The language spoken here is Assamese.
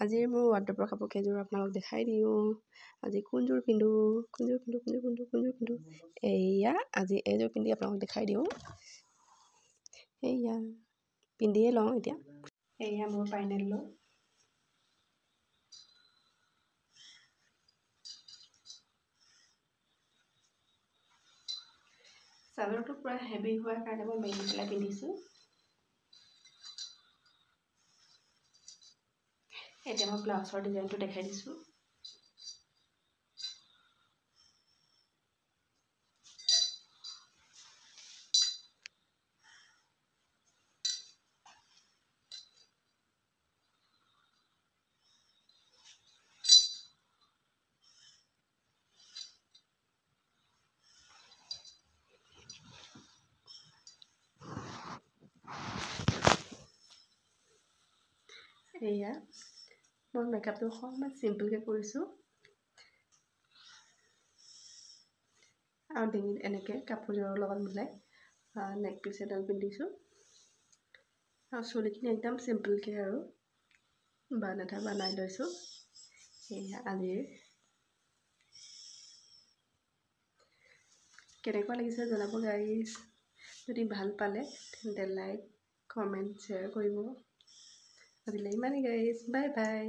আজিৰ মোৰ ৱাৰ্ড্ৰবৰ কাপোৰ কেইযোৰ আপোনালোক দেখাই দিওঁ। আজি কোনযোৰ পিন্ধো এয়া আজি এইযোৰ পিন্ধি আপোনালোক দেখাই দিওঁ। এয়া পিন্ধিয়ে লওঁ এতিয়া। এয়া মোৰ ফাইনেল লুক। চাদৰটো পুৰা হেভি হোৱাৰ কাৰণে মই মেলি পেলাই পিন্ধিছোঁ। এতিয়া মই ব্লাউজৰ ডিজাইনটো দেখাই দিছোঁ। এয়া মই মেকআপটো অকণমান চিম্পলকৈ কৰিছোঁ আৰু ডিঙিত এনেকৈ কাপোৰযোৰৰ লগত মিলাই নেক পিচ এডাল পিন্ধিছোঁ আৰু চুলিখিনি একদম চিম্পলকৈ আৰু বান এটা বনাই লৈছোঁ। এয়া আজিৰ কেনেকুৱা লাগিছে জনাব গাইজ। যদি ভাল পালে তেন্তে লাইক কমেণ্ট শ্বেয়াৰ কৰিব। আজিলৈ ইমানেই গাইজ, বাই বাই।